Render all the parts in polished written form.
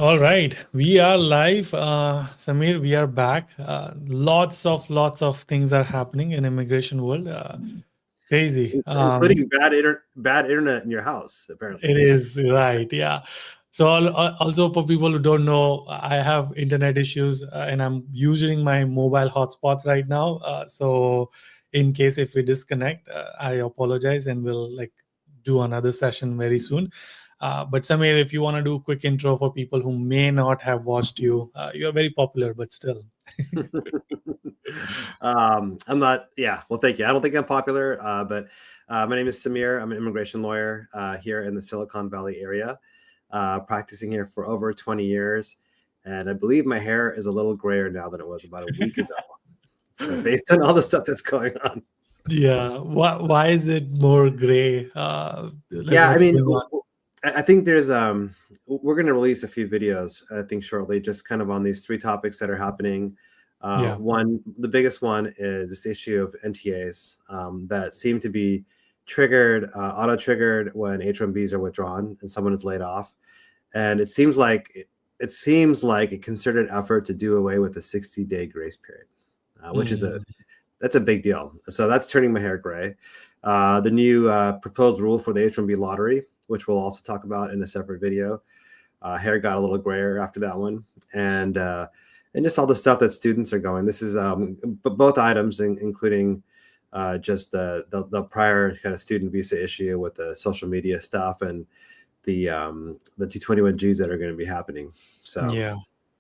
All right, we are live. Samir, we are back. Lots of things are happening in immigration world. Crazy. Including bad internet in your house, apparently. It is right. Yeah. So also for people who don't know, I have internet issues and I'm using my mobile hotspots right now. So in case if we disconnect, I apologize and we'll like do another session very soon. But Samir, if you want to do a quick intro for people who may not have watched you, you're very popular, but still. I'm not. Yeah. Well, thank you. I don't think I'm popular, but my name is Samir. I'm an immigration lawyer here in the Silicon Valley area, practicing here for over 20 years, and I believe my hair is a little grayer now than it was about a week ago. So based on all the stuff that's going on. Yeah. Why is it more gray? Like Yeah, I what's mean, going on? I think there's we're going to release a few videos, I think shortly, just kind of on these three topics that are happening. Yeah. The biggest one is this issue of NTAs that seem to be triggered, auto triggered when H1Bs are withdrawn and someone is laid off, and it seems like a concerted effort to do away with the 60-day grace period, which is Mm. that's a big deal. So that's turning my hair gray. The new proposed rule for the H1B lottery, which we'll also talk about in a separate video. Hair got a little grayer after that one, and just all the stuff that students are going. This is both items, including just the prior kind of student visa issue with the social media stuff and the 221Gs that are going to be happening. So Yeah.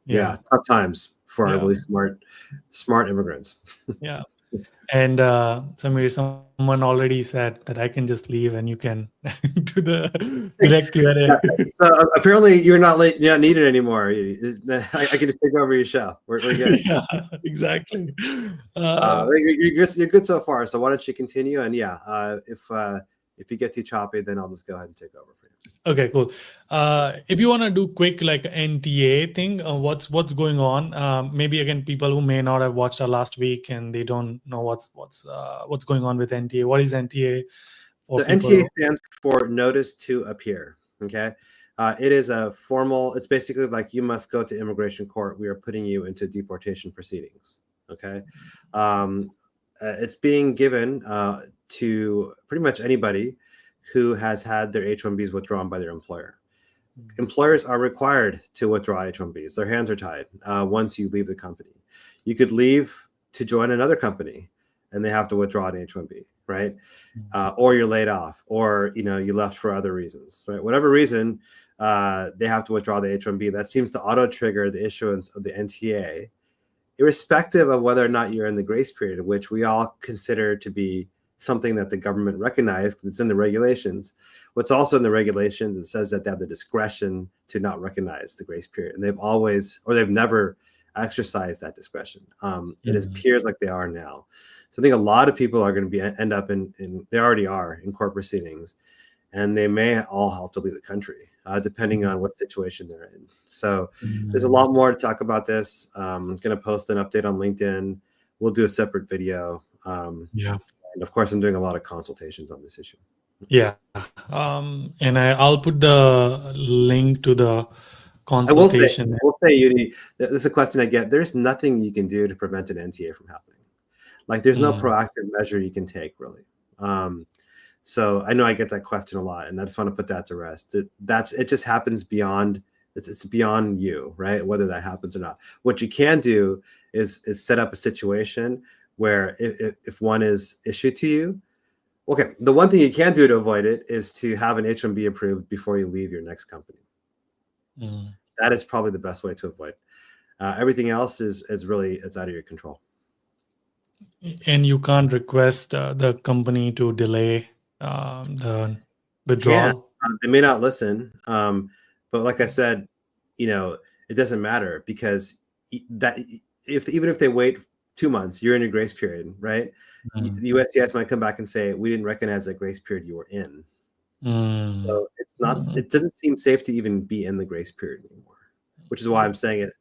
yeah, Yeah. tough times for our Yeah. really smart immigrants. Yeah. And Samir, someone already said that I can just leave and you can do the direct Yeah, Q&A. so apparently you're not late, you're not needed anymore. I can just take over your show. We're good. Yeah, exactly. Uh, You're good so far. So why don't you continue? And yeah, if you get too choppy, then I'll just go ahead and take over for you. okay, cool. If you want to do quick like NTA thing, what's going on? Maybe again, people who may not have watched our last week and they don't know what's going on with NTA. What is NTA for So people NTA who? stands for Notice to Appear. Okay, it is a formal. It's basically like you must go to immigration court. We are putting you into deportation proceedings. Okay, um, it's being given to pretty much anybody who has had their H1Bs withdrawn by their employer. Employers are required to withdraw H1Bs. Their hands are tied once you leave the company. You could leave to join another company, and they have to withdraw an H1B, right? Or you're laid off, or you left for other reasons, right? Whatever reason, they have to withdraw the H1B. That seems to auto trigger the issuance of the NTA, irrespective of whether or not you're in the grace period, which we all consider to be something that the government recognized because it's in the regulations. What's also in the regulations, it says that they have the discretion to not recognize the grace period, and they've never exercised that discretion. It appears like they are now. So I think a lot of people are going to end up in they already are in court proceedings, and they may all have to leave the country depending on what situation they're in. So there's a lot more to talk about this. I'm going to post an update on LinkedIn. We'll do a separate video. Yeah. And of course, I'm doing a lot of consultations on this issue. Yeah. And I'll put the link to the I will say, consultation. Yudi, this is a question I get. There's nothing you can do to prevent an NTA from happening. Like, there's no proactive measure you can take, really. So I know I get that question a lot, and I just want to put that to rest. It just happens beyond. It's beyond you, right? Whether that happens or not. What you can do is set up a situation where if one is issued to you, okay, the one thing you can do to avoid it is to have an H1B approved before you leave your next company. That is probably the best way to avoid. Everything else is really, it's out of your control. And you can't request the company to delay the withdrawal. They may not listen, but like I said, it doesn't matter, because that even if they wait 2 months, you're in your grace period, right? The USCIS might come back and say, we didn't recognize that grace period you were in. So it's not. It doesn't seem safe to even be in the grace period anymore, which is why I'm saying it.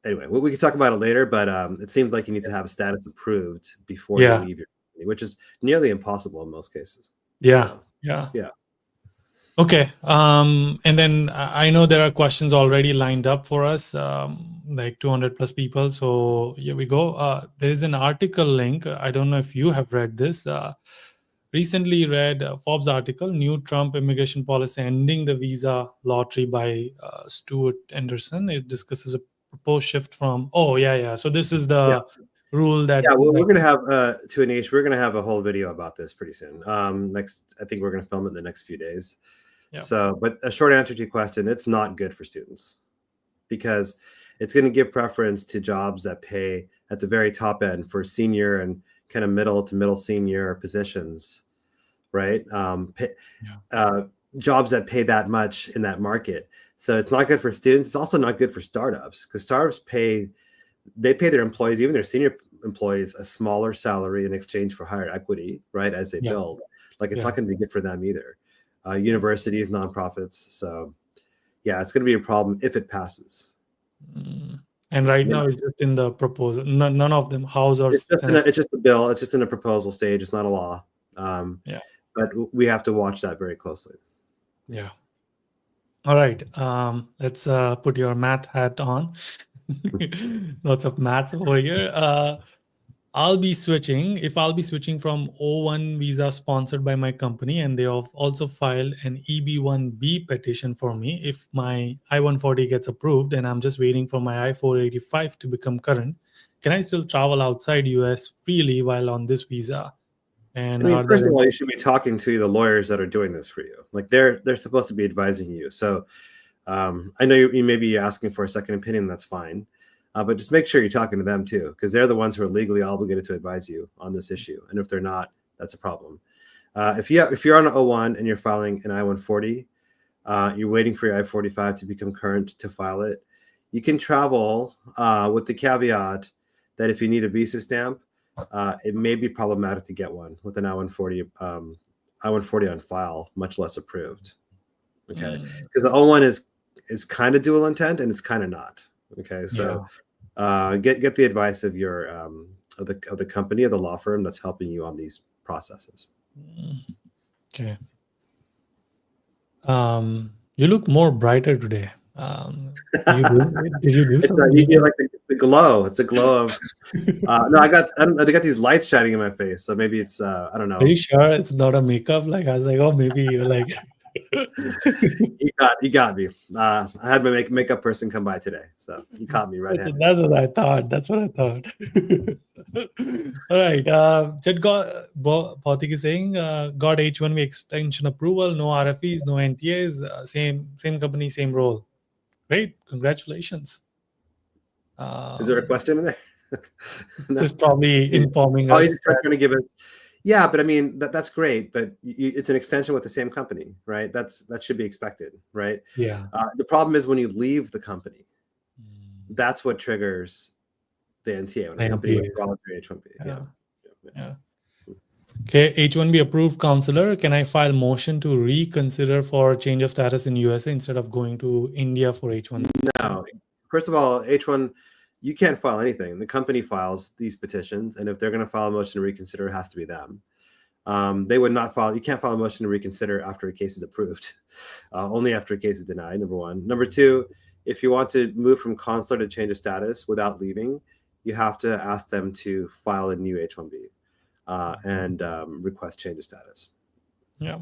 Anyway, we can talk about it later, but it seems like you need to have a status approved before you leave your company, which is nearly impossible in most cases. Yeah. So, yeah. Okay. And then I know there are questions already lined up for us, like 200 plus people. So here we go. There is an article link. I don't know if you have read this. Recently read Forbes article, New Trump Immigration Policy Ending the Visa Lottery by Stuart Anderson. It discusses a proposed shift from, So this is Yeah. the rule that. Yeah, well, we're going to have to Anish, we're going to have a whole video about this pretty soon. I think we're going to film it in the next few days. Yeah. So, but a short answer to your question, it's not good for students because it's going to give preference to jobs that pay at the very top end for senior and kind of middle to middle senior positions, right? Jobs that pay that much in that market. So it's not good for students. It's also not good for startups because startups pay their employees, even their senior employees, a smaller salary in exchange for higher equity, right? As they build, like it's not going to be good for them either. Universities, nonprofits. So yeah, it's going to be a problem if it passes. And right now it's just in the proposal. None of them, House or it's Senate. It's just a bill. It's just in a proposal stage. It's not a law. But we have to watch that very closely. Yeah. All right. Let's put your math hat on. Lots of maths over here. I'll be switching from O1 visa sponsored by my company, and they have also filed an EB1B petition for me. If my I-140 gets approved and I'm just waiting for my I-485 to become current, can I still travel outside US freely while on this visa? And I mean, first of all, you should be talking to the lawyers that are doing this for you. Like they're supposed to be advising you. So I know you may be asking for a second opinion. That's fine. But just make sure you're talking to them too, because they're the ones who are legally obligated to advise you on this issue. And if they're not, that's a problem. If you're on an O1 and you're filing an I-140, you're waiting for your I-45 to become current to file it. You can travel with the caveat that if you need a visa stamp, it may be problematic to get one with an I-140 on file, much less approved. Okay, because the O1 is kind of dual intent and it's kind of not. Okay, so get the advice of your of the company or the law firm that's helping you on these processes. Okay. You look more brighter today. Did you do something? You like the glow. It's a glow of. No, they got these lights shining in my face, so maybe it's I don't know. Are you sure it's not a makeup? Like I was like, oh, maybe you're like. You got me. I had my makeup person come by today, so you caught me right. That's what I thought. That's what I thought. All right. Jed Bhautik is saying got H1B extension approval, no RFEs, no NTAs, same company, same role. Great, congratulations. Is there a question in there? No. Just probably informing us. He's trying to give us. Yeah, but I mean that's great, but it's an extension with the same company, right? That should be expected, right? Yeah. The problem is when you leave the company, that's what triggers the NTA when a company withdraws their H1B. Yeah. Okay, H1B approved counselor. Can I file motion to reconsider for change of status in USA instead of going to India for H1B? No. First of all, H1, you can't file anything. The company files these petitions, and if they're going to file a motion to reconsider, it has to be them. They would not file. You can't file a motion to reconsider after a case is approved. Only after a case is denied, number one. Number two, if you want to move from consular to change of status without leaving, you have to ask them to file a new H1B and request change of status. Yeah.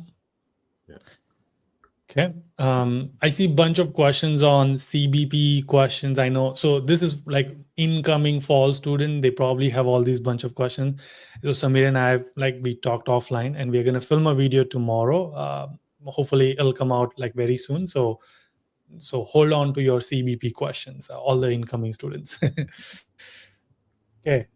Okay. I see a bunch of questions on CBP questions. I know. So this is like incoming fall student. They probably have all these bunch of questions. So Samir and I, we talked offline and we're going to film a video tomorrow. Hopefully it'll come out very soon. So hold on to your CBP questions, all the incoming students. Okay.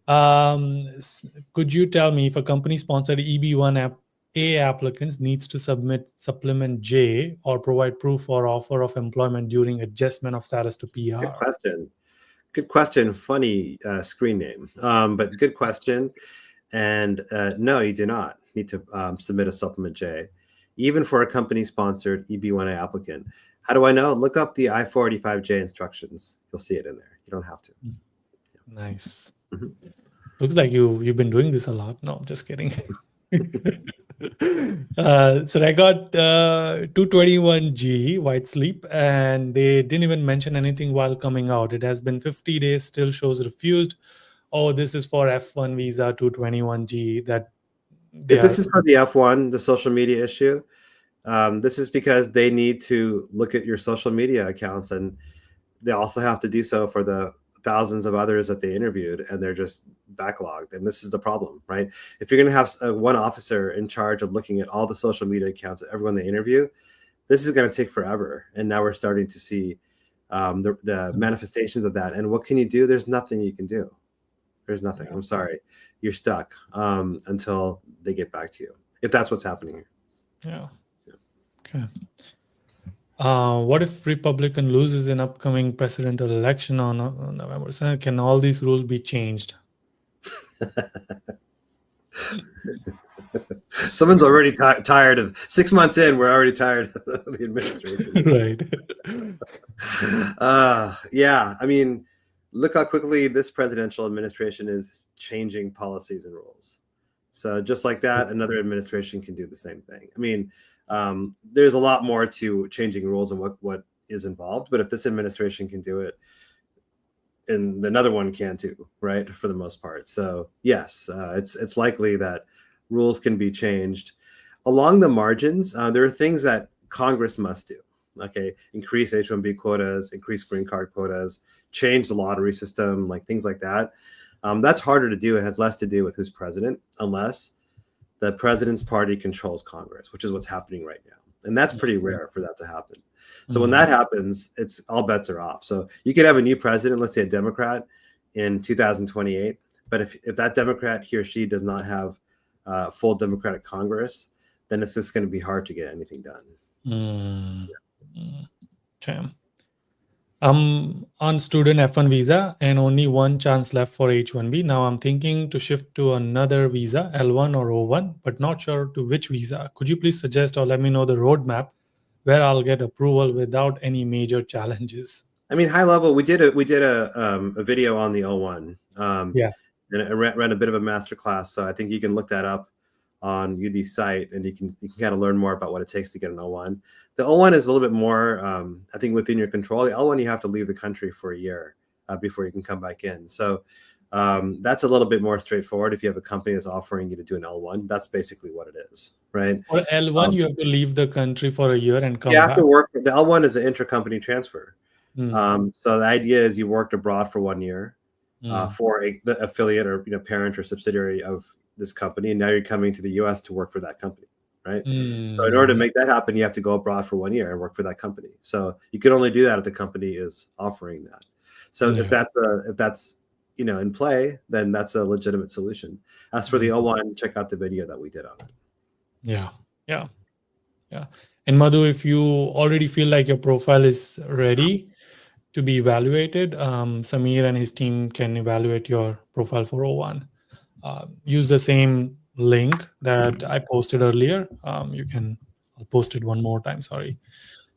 Could you tell me if a company sponsored EB1 A applicants needs to submit supplement J or provide proof or offer of employment during adjustment of status to PR? Good question. Funny screen name, but good question. And no, you do not need to submit a supplement J, even for a company-sponsored EB1A applicant. How do I know? Look up the I-485J instructions. You'll see it in there. You don't have to. Nice. Mm-hmm. Looks like you've been doing this a lot. No, I'm just kidding. So I got 221G white sleep, and they didn't even mention anything while coming out. It has been 50 days, still shows refused. Oh, this is for F1 visa 221G that they If this are. is for the F1, the social media issue, this is because they need to look at your social media accounts, and they also have to do so for the thousands of others that they interviewed, and they're just backlogged. And this is the problem, right? If you're going to have one officer in charge of looking at all the social media accounts of everyone they interview, this is going to take forever. And now we're starting to see the manifestations of that. And what can you do? There's nothing you can do. There's nothing. I'm sorry. You're stuck until they get back to you, if that's what's happening here. Yeah. Okay. What if Republican loses an upcoming presidential election on November 7th? Can all these rules be changed? Someone's already tired of 6 months in. We're already tired of the administration. Right. Yeah. I mean, look how quickly this presidential administration is changing policies and rules. So just like that, another administration can do the same thing. I mean, there's a lot more to changing rules and what is involved. But if this administration can do it, and another one can too, right? For the most part. So yes, it's likely that rules can be changed along the margins. There are things that Congress must do. Okay, increase H1B quotas, increase green card quotas, change the lottery system, like things like that. That's harder to do. It has less to do with who's president, unless the president's party controls Congress, which is what's happening right now. And that's pretty rare for that to happen. So when that happens, it's all bets are off. So you could have a new president, let's say a Democrat, in 2028. But if that Democrat, he or she, does not have full Democratic Congress, then it's just going to be hard to get anything done. Okay. I'm on student F1 visa and only one chance left for H1B. Now I'm thinking to shift to another visa, L1 or O1, but not sure to which visa. Could you please suggest or let me know the roadmap where I'll get approval without any major challenges? I mean, high level, we did a video on the O1. Yeah. And I ran a bit of a masterclass. So I think you can look that up on UD's site, and you can kind of learn more about what it takes to get an O1. The O1 is a little bit more, I think, within your control. The L1, you have to leave the country for a year before you can come back in. So that's a little bit more straightforward. If you have a company that's offering you to do an L1, that's basically what it is, right? For L1, you have to leave the country for a year and come you have back. to work. The L1 is an intra-company transfer. So the idea is you worked abroad for 1 year for the affiliate or parent or subsidiary of this company, and now you're coming to the U.S. to work for that company, right? So in order to make that happen, you have to go abroad for 1 year and work for that company. So you can only do that if the company is offering that. So if that's in play, then that's a legitimate solution. As for the O1, check out the video that we did on it. Yeah. And Madhu, if you already feel like your profile is ready to be evaluated, Samir and his team can evaluate your profile for O1. Use the same link that I posted earlier. I'll post it one more time. Sorry.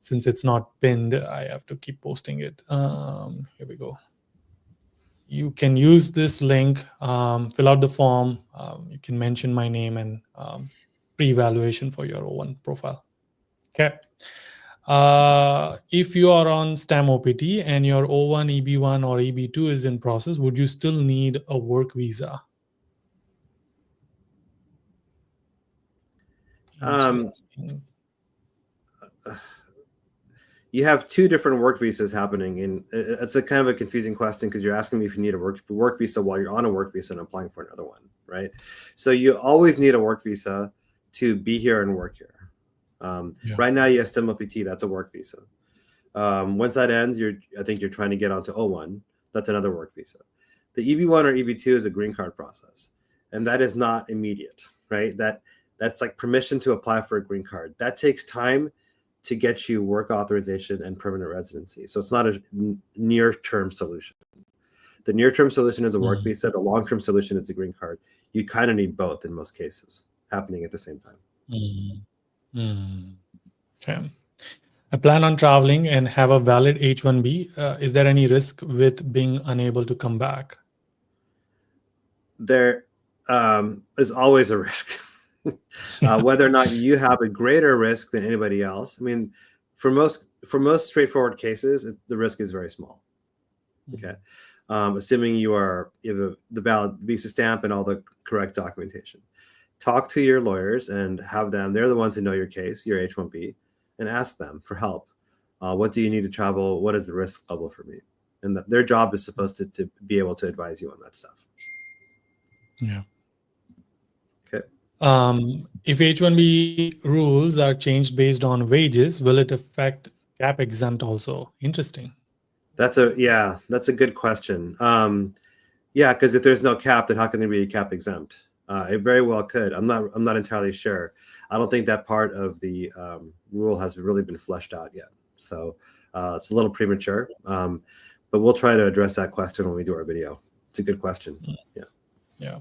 Since it's not pinned, I have to keep posting it. Here we go. You can use this link, fill out the form. You can mention my name and pre-evaluation for your O1 profile. Okay. If you are on STEM OPT and your O1, EB1 or EB2 is in process, would you still need a work visa? You have two different work visas happening, and it's a kind of a confusing question because you're asking me if you need a work visa while you're on a work visa and applying for another one, right? So you always need a work visa to be here and work here. Right now, you have STEM OPT, that's a work visa. Once that ends, I think you're trying to get onto O1. That's another work visa. The EB1 or EB2 is a green card process, and that is not immediate, right? That's like permission to apply for a green card. That takes time to get you work authorization and permanent residency. So it's not a near-term solution. The near-term solution is a work visa. The long-term solution is a green card. You kind of need both in most cases happening at the same time. Okay. I plan on traveling and have a valid H1B. Is there any risk with being unable to come back? There is always a risk. Whether or not you have a greater risk than anybody else. I mean, for most straightforward cases, the risk is very small. Okay, assuming you have the valid visa stamp and all the correct documentation. Talk to your lawyers and have them. They're the ones who know your case, your H1B, and ask them for help. What do you need to travel? What is the risk level for me? And their job is supposed to be able to advise you on that stuff. Yeah. Okay. If H1B rules are changed based on wages, will it affect cap exempt also? Interesting. That's a good question. Yeah, because if there's no cap, then how can there be a cap exempt? It very well could. I'm not entirely sure. I don't think that part of the rule has really been fleshed out yet. So it's a little premature. But we'll try to address that question when we do our video. It's a good question. Yeah. Yeah.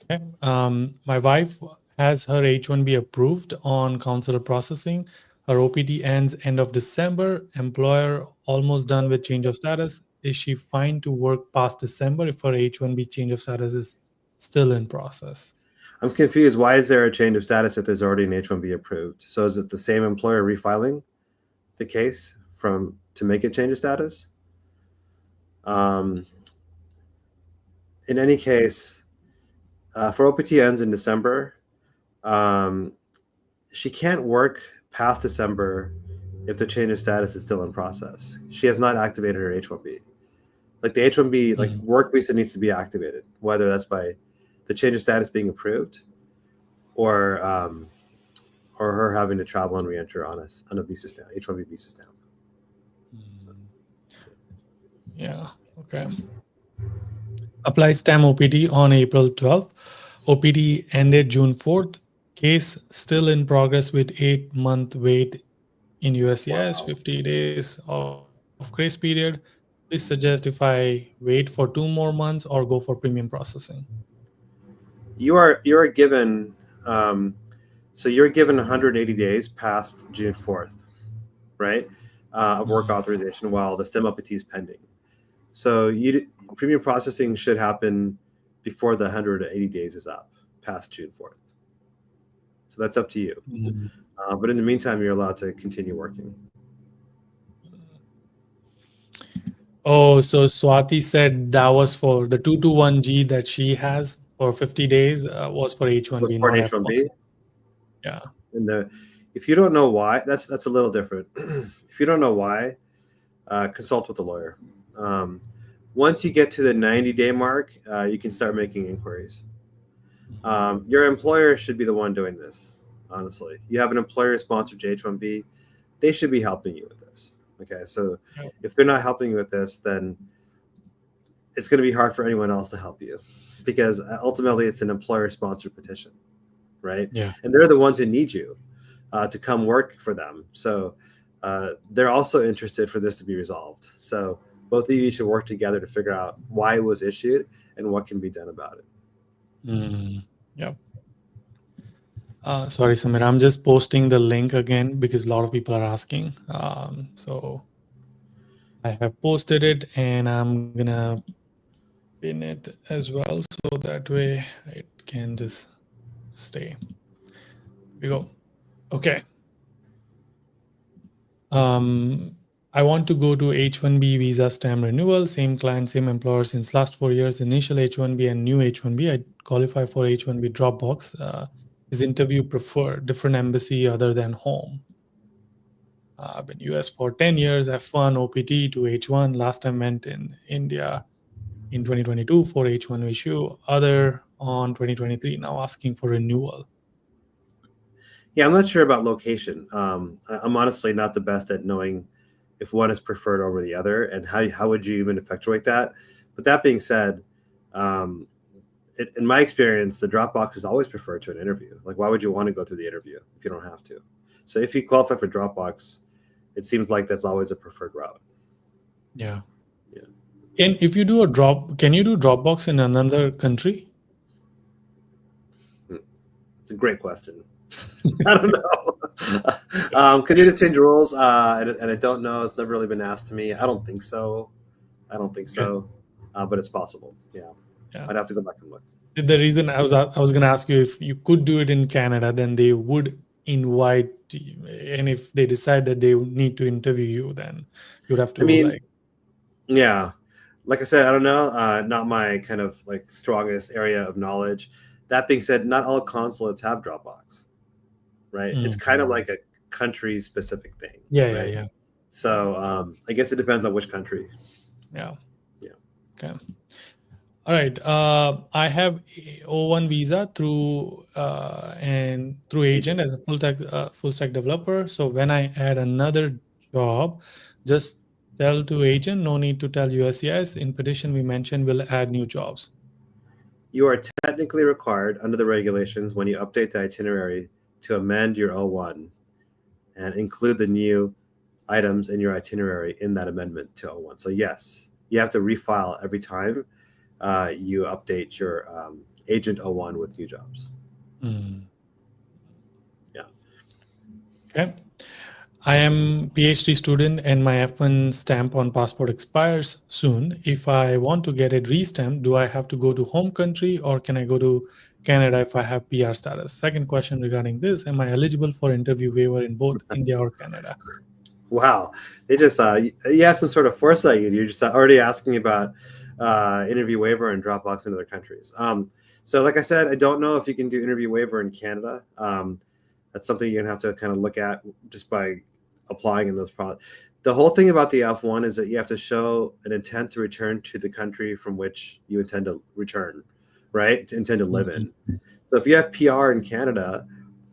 Okay. My wife has her H1B approved on consular processing. Her OPT ends end of December. Employer almost done with change of status. Is she fine to work past December if her H1B change of status is still in process? I'm confused. Why is there a change of status if there's already an H1B approved? So is it the same employer refiling the case to make it change of status? In any case, for OPT ends in December, she can't work past December if the change of status is still in process. She has not activated her H1B. Like the H1B, like work visa needs to be activated, whether that's by the change of status being approved or her having to travel and re-enter on a visa stamp, H1B visa stamp. Yeah. Okay. Apply stamp OPT on April 12th. OPT ended June 4th. Case still in progress with 8-month wait in USCIS, 50 days of grace period. Please suggest if I wait for 2 more months or go for premium processing. You are given so you're given 180 days past June 4th, right? Of work authorization while the STEM OPT is pending. So premium processing should happen before the 180 days is up past June 4th. So that's up to you. But in the meantime, you're allowed to continue working. Oh, so Swati said that was for the 221G that she has for 50 days was for H1B, For not an F1. H1B? Yeah. And if you don't know why, that's a little different. If you don't know why, consult with a lawyer. Once you get to the 90-day mark, you can start making inquiries. Your employer should be the one doing this, honestly. You have an employer-sponsored H1B, they should be helping you with this. Okay, so if they're not helping you with this, then it's going to be hard for anyone else to help you because ultimately it's an employer-sponsored petition, right? Yeah. And they're the ones who need you to come work for them. So they're also interested for this to be resolved. So both of you should work together to figure out why it was issued and what can be done about it. Yep. Sorry, Samir, I'm just posting the link again because a lot of people are asking. So I have posted it and I'm gonna pin it as well so that way it can just stay. Here we go. Okay. I want to go to H1B visa stamp renewal, same client, same employer since last 4 years, initial H1B and new H1B. I qualify for H1B Dropbox. Is interview preferred, different embassy other than home? I've been US for 10 years, F1, OPT to H1. Last time went in India in 2022 for H1 issue, other on 2023, now asking for renewal. Yeah, I'm not sure about location. I'm honestly not the best at knowing if one is preferred over the other and how would you even effectuate that. But that being said, in my experience, the Dropbox is always preferred to an interview. Like, why would you want to go through the interview if you don't have to? So if you qualify for Dropbox, it seems like that's always a preferred route. Yeah. And if you do can you do Dropbox in another country? It's a great question. I don't know. Could you just change rules? And I don't know. It's never really been asked to me. I don't think so. But it's possible. Yeah. I'd have to go back and look. The reason I was going to ask you, if you could do it in Canada, then they would invite you, and if they decide that they need to interview you, then you'd have I to mean, like. yeah, like I said, I don't know, not my kind of like strongest area of knowledge. That being said, not all consulates have Dropbox, right? It's kind of like a country specific thing, right? Yeah. So I guess it depends on which country. Yeah. Yeah. Okay. All right. I have O1 visa through agent as a full stack developer. So when I add another job, just tell to agent, no need to tell USCIS. In petition, we mentioned we'll add new jobs. You are technically required under the regulations when you update the itinerary to amend your O1 and include the new items in your itinerary in that amendment to O1. So yes, you have to refile every time you update your agent O1 with new jobs. Yeah. Okay. I am PhD student and my F1 stamp on passport expires soon. If I want to get it re-stamped, do I have to go to home country or can I go to Canada if I have PR status? Second question regarding this, am I eligible for interview waiver in both India or Canada? Wow. They just, you have some sort of foresight. You're just already asking about interview waiver and Dropbox in other countries. So like I said, I don't know if you can do interview waiver in Canada. That's something you're gonna have to kind of look at just by applying in those products. The whole thing about the F1 is that you have to show an intent to return to the country from which you intend to return, right? To intend to live in. So if you have PR in Canada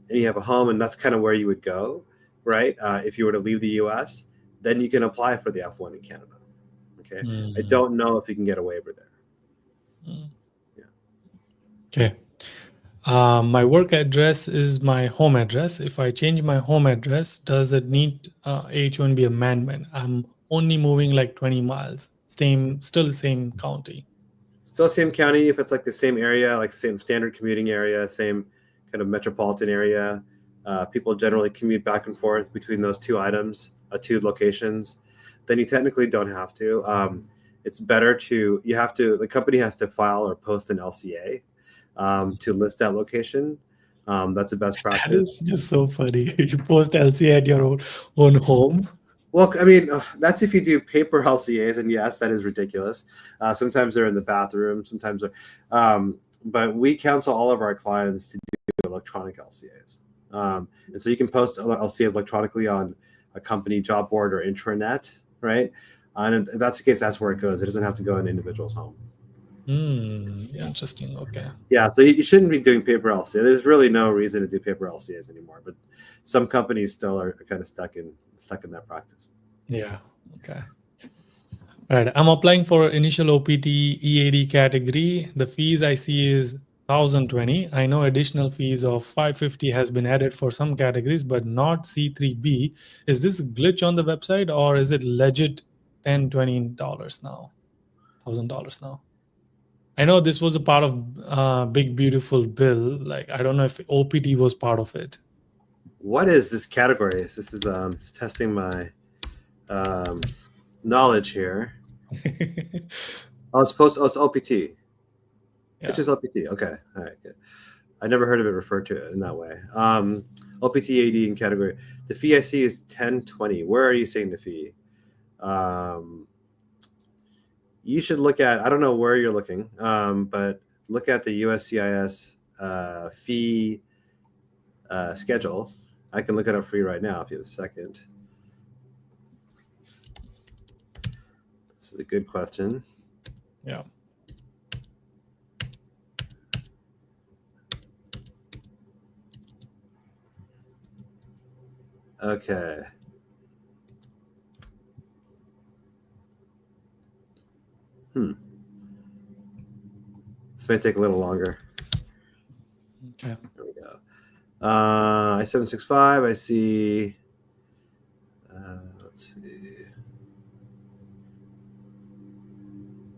and you have a home and that's kind of where you would go, right? If you were to leave the US, then you can apply for the F1 in Canada. Okay. I don't know if you can get a waiver there. Yeah. Okay. My work address is my home address. If I change my home address, does it need H1B amendment? I'm only moving like 20 miles, still same county. Still same county if it's like the same area, like same standard commuting area, same kind of metropolitan area. People generally commute back and forth between those two items, two locations. Then you technically don't have to. It's better the company has to file or post an LCA to list that location. That's the best practice. That is just so funny. You post LCA at your own home. Well, I mean, that's if you do paper LCAs, and yes, that is ridiculous. Sometimes they're in the bathroom, sometimes they're, but we counsel all of our clients to do electronic LCAs. And so you can post LCAs electronically on a company job board or intranet, right? And if that's the case, that's where it goes. It doesn't have to go in an individual's home. Interesting. Okay. Yeah, so you shouldn't be doing paper LCA. There's really no reason to do paper LCAs anymore, but some companies still are kind of stuck in that practice. Yeah. Okay. All right. I'm applying for initial OPT EAD category. The fees I see is 1,020. I know additional fees of 550 has been added for some categories, but not C3B. Is this a glitch on the website or is it legit $10, $20 now? $1,000 now? I know this was a part of Big Beautiful Bill. Like, I don't know if OPT was part of it. What is this category? This is testing my knowledge here. It's OPT. Yeah. Which is OPT. Okay. All right. Good. I never heard of it referred to in that way. OPT AD in category. The fee I see is 1020. Where are you seeing the fee? You should look at, I don't know where you're looking, but look at the USCIS fee schedule. I can look it up for you right now if you have a second. This is a good question. Yeah. Okay. This may take a little longer. Okay. There we go. I-765, I see, let's see.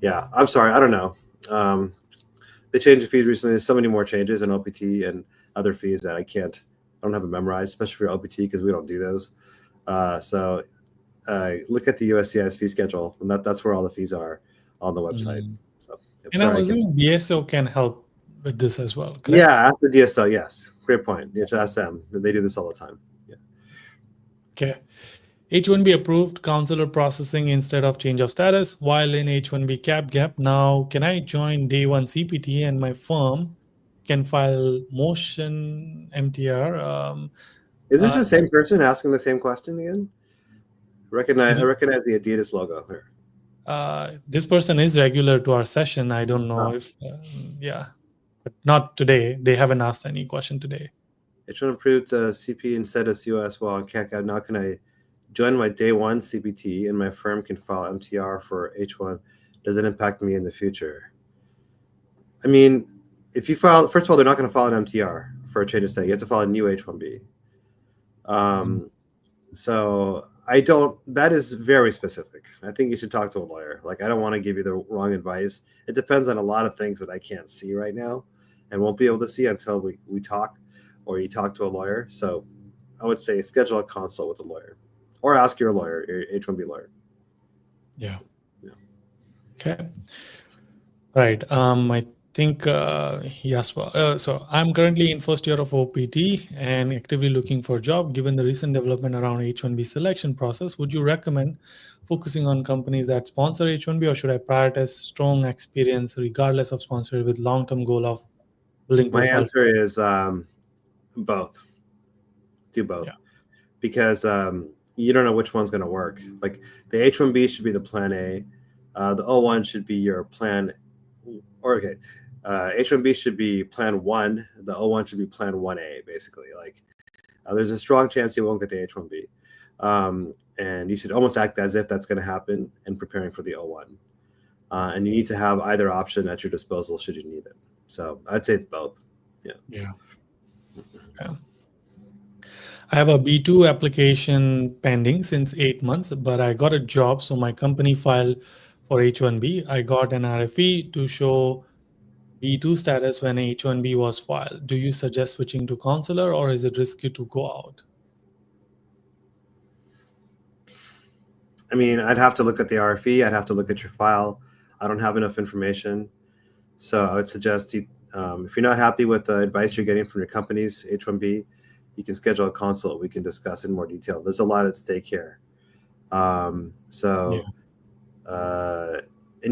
Yeah, I'm sorry, I don't know. They changed the fees recently. There's so many more changes in OPT and other fees that I don't have it memorized, especially for OPT because we don't do those. So look at the USCIS fee schedule, and that's where all the fees are on the website. So, and I'm assuming BSO can help with this as well, correct? Yeah, ask the DSO. Yes, great point. You have to ask them. They do this all the time. Yeah. Okay. H1B approved counselor processing instead of change of status while in H1B cap gap. Now, can I join day one CPT and my firm can file motion MTR? Is this Uh, the same person asking the same question again? I recognize the Adidas logo here. this person is regular to our session. I don't know Oh. if, yeah, but not today. They haven't asked any question today. H1 approved CP instead of COS while on CAC. Now can I join my day one CPT and my firm can file MTR for H1? Does it impact me in the future? I mean, if you file, first of all, they're not going to file an MTR for a change of state. You have to file a new H1B. So I don't, that is very specific. I think you should talk to a lawyer. Like, I don't want to give you the wrong advice. It depends on a lot of things that I can't see right now and won't be able to see until we talk or you talk to a lawyer. So I would say schedule a consult with a lawyer or ask your lawyer, your H1B lawyer. Yeah. Okay. Right. I think, yes. So I'm currently in first year of OPT and actively looking for a job. Given the recent development around H1B selection process, would you recommend focusing on companies that sponsor H1B, or should I prioritize strong experience regardless of sponsorship with long-term goal of building My profile? answer is both. Do both. Yeah. Because you don't know which one's going to work. Like the H1B should be the plan A. The O1 should be your plan, or okay, H1B should be plan 1. The O1 should be plan 1A, basically. Like there's a strong chance you won't get the H1B. And you should almost act as if that's going to happen and preparing for the O1. And you need to have either option at your disposal should you need it. So I'd say it's both. Yeah. Okay. I have a B2 application pending since 8 months, but I got a job. So my company filed for H1B. I got an RFE to show B2 status when H1B was filed. Do you suggest switching to consular, or is it risky to go out? I mean, I'd have to look at the RFE. I'd have to look at your file. I don't have enough information. So I would suggest you, if you're not happy with the advice you're getting from your company's H1B, you can schedule a consult. We can discuss in more detail. There's a lot at stake here. And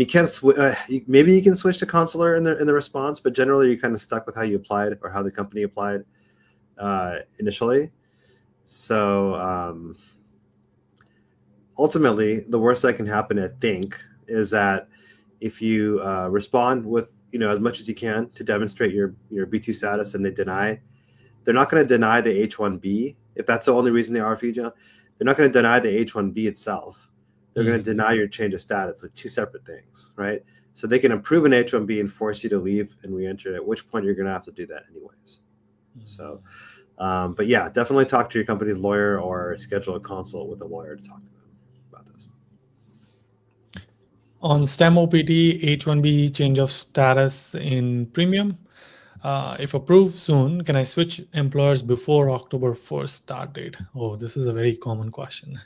you can't maybe you can switch to consular in the response, but generally you're kind of stuck with how you applied or how the company applied initially. So ultimately, the worst that can happen, I think, is that if you respond with as much as you can to demonstrate your B2 status and they deny, they're not going to deny the H1B if that's the only reason they RFE'd you. They're not going to deny the H1B itself. They're going to deny your change of status with two separate things, right? So they can approve an H1B and force you to leave and re-enter, at which point you're going to have to do that anyways. So, but yeah, definitely talk to your company's lawyer or schedule a consult with a lawyer to talk to them about this. On STEM OPT, H1B change of status in premium. If approved soon, can I switch employers before October 1st start date? Oh, this is a very common question.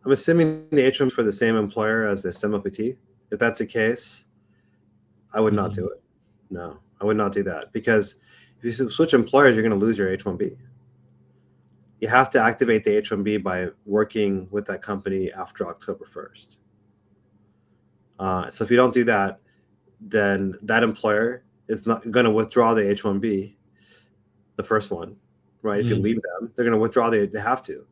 I'm assuming the H1 for the same employer as the STEM OPT. If that's the case, I would not do it. No, I would not do that, because if you switch employers, you're going to lose your H1B. You have to activate the H1B by working with that company after October 1st. So if you don't do that, then that employer is not going to withdraw the H1B, the first one, right? If you leave them, they're going to withdraw, they have to.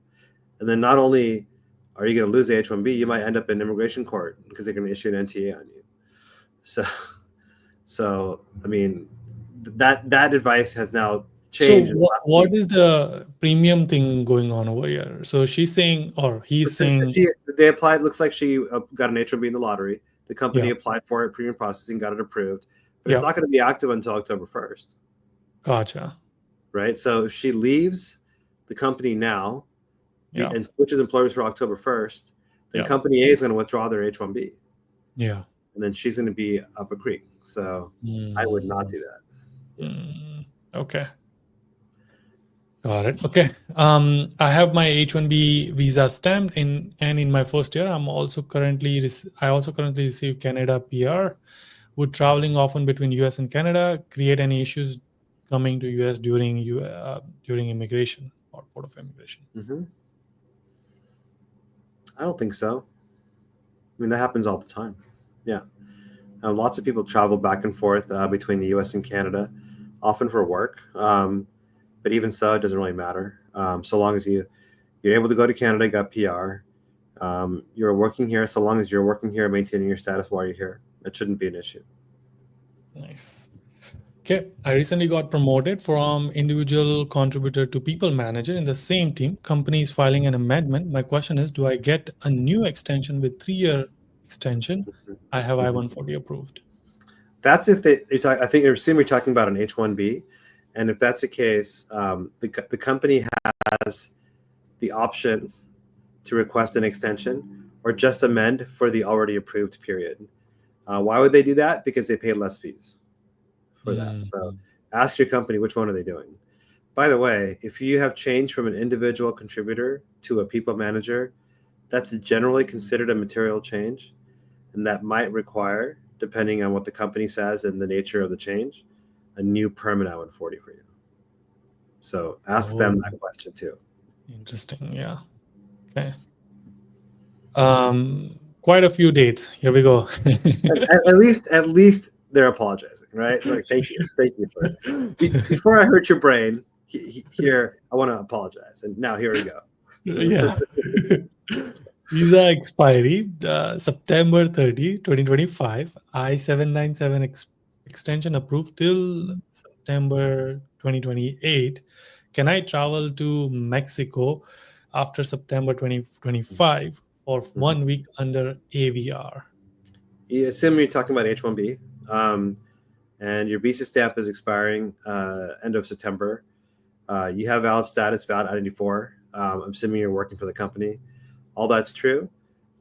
And then not only are you going to lose the H1B, you might end up in immigration court because they're going to issue an NTA on you. So I mean, that advice has now changed. So what is the premium thing going on over here? So she's saying, or he's saying, they applied. Looks like she got an H1B in the lottery. The company applied for it, premium processing, got it approved, but it's not going to be active until October 1st. Gotcha. Right. So if she leaves the company now and switches employers for October 1st, then company A is going to withdraw their H1B. Yeah. And then she's going to be up a creek. So I would not do that. Okay. Got it. Okay. I have my H1B visa stamped and in my first year, I also currently receive Canada PR. Would traveling often between US and Canada create any issues coming to US during immigration or Port of Immigration? I don't think so. I mean, that happens all the time. Yeah. Lots of people travel back and forth between the US and Canada, often for work. But even so, it doesn't really matter. So long as you're able to go to Canada, got PR, you're working here, so long as you're working here, maintaining your status while you're here, it shouldn't be an issue. Nice. Okay, I recently got promoted from individual contributor to people manager in the same team. Company is filing an amendment. My question is, do I get a new extension with 3-year extension? I have I-140 approved. That's if I think you're talking about an H1B. And if that's the case, the company has the option to request an extension or just amend for the already approved period. Why would they do that? Because they pay less fees for that. So ask your company, which one are they doing? By the way, if you have changed from an individual contributor to a people manager, that's generally considered a material change, and that might require, depending on what the company says and the nature of the change, a new permanent I-140 for you. So ask them that question too. Interesting. Yeah. Okay. Quite a few dates. Here we go. at least they're apologizing, right? Like, thank you for it. Before I hurt your brain, here I want to apologize, and now here we go. Yeah. Visa expiry September 30, 2025. I-797 extension approved till September 2028. Can I travel to Mexico after September 2025 for 1 week under AVR? You assume you're talking about H1B, and your visa stamp is expiring end of September. You have valid status, valid I-94. I'm assuming you're working for the company. All that's true.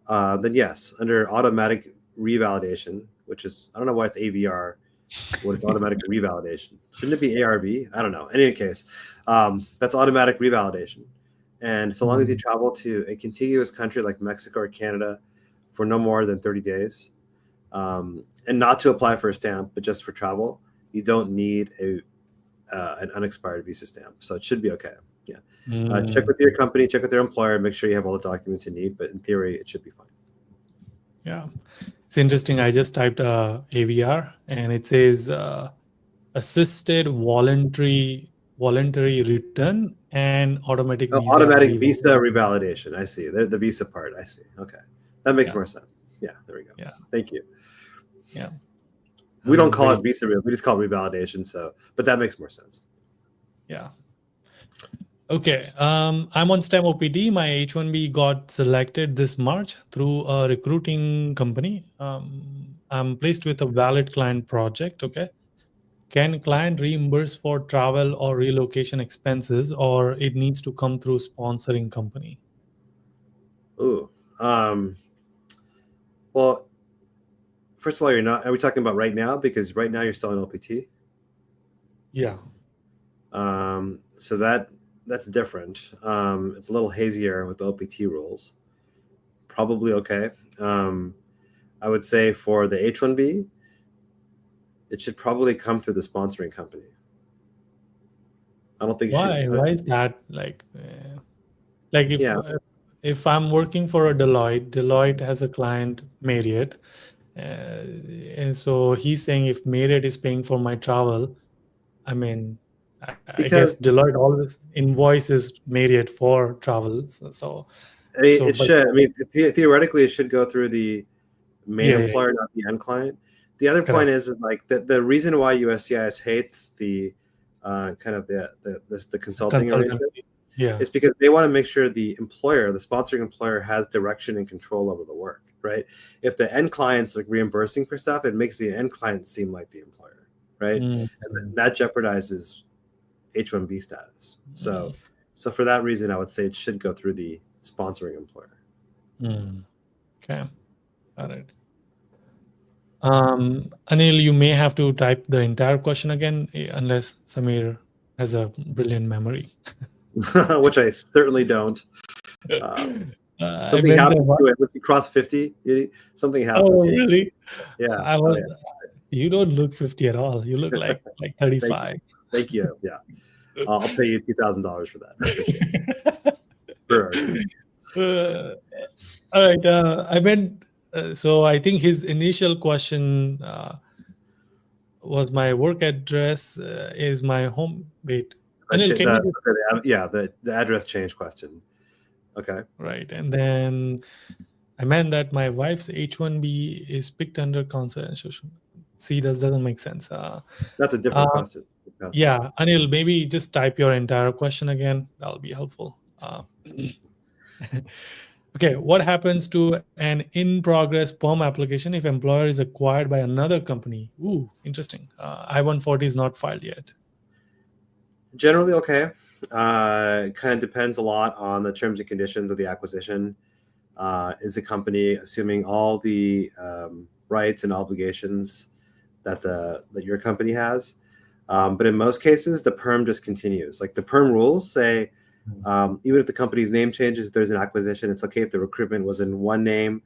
Then yes, under automatic revalidation, which is, I don't know why it's AVR. What is automatic revalidation? Shouldn't it be ARV? I don't know. In any case, that's automatic revalidation. And so long as you travel to a contiguous country like Mexico or Canada for no more than 30 days, and not to apply for a stamp, but just for travel, you don't need an unexpired visa stamp. So it should be okay. Yeah. Check with your company, check with your employer, make sure you have all the documents you need, but in theory, it should be fine. Yeah. It's interesting. I just typed AVR and it says assisted voluntary return and automatic visa. Automatic visa revalidation. I see. The visa part. I see. Okay. That makes more sense. Yeah. There we go. Yeah. Thank you. Yeah. We don't call it visa. We just call it revalidation. So, but that makes more sense. Yeah. Okay. I'm on STEM OPT. My H1B got selected this March through a recruiting company. I'm placed with a valid client project. Okay. Can client reimburse for travel or relocation expenses, or it needs to come through sponsoring company? Ooh. Well, first of all, are we talking about right now? Because right now you're still in OPT. Yeah. So that's different. It's a little hazier with the OPT rules. Probably okay. I would say for the H1B, it should probably come through the sponsoring company. I don't think. Why? Why is that? If I'm working for a Deloitte has a client Marriott, and so he's saying if Marriott is paying for my travel, I mean, I guess Deloitte always invoices Marriott for travel. So it should. I mean, theoretically, it should go through the main employer, not the end client. The other point is like the reason why USCIS hates the kind of the consulting arrangement is because they want to make sure the sponsoring employer has direction and control over the work, right? If the end client's like reimbursing for stuff, it makes the end client seem like the employer, right? And that jeopardizes H1B status. So for that reason, I would say it should go through the sponsoring employer. Okay, got it. Anil, you may have to type the entire question again, unless Samir has a brilliant memory. Which I certainly don't. Something happens to it. Once you cross 50, something happens. Oh, really? Yeah. You don't look 50 at all. You look like Thank, 35. thank you. Yeah, I'll pay you $2,000 for that. I appreciate it. Sure. All right. I meant, so I think his initial question was my work address is my home. Wait, Anil, can you just... Yeah, the address change question. Okay. Right. And then I meant that my wife's H1B is picked under Consultations. See, this doesn't make sense. That's a different question. Yeah, Anil, maybe just type your entire question again. That'll be helpful. Okay, what happens to an in-progress perm application if employer is acquired by another company? Ooh, interesting. I-140 is not filed yet. Generally okay. Kind of depends a lot on the terms and conditions of the acquisition. Is the company assuming all the rights and obligations that your company has? But in most cases, the perm just continues. Like the perm rules say, even if the company's name changes, if there's an acquisition, it's okay if the recruitment was in one name,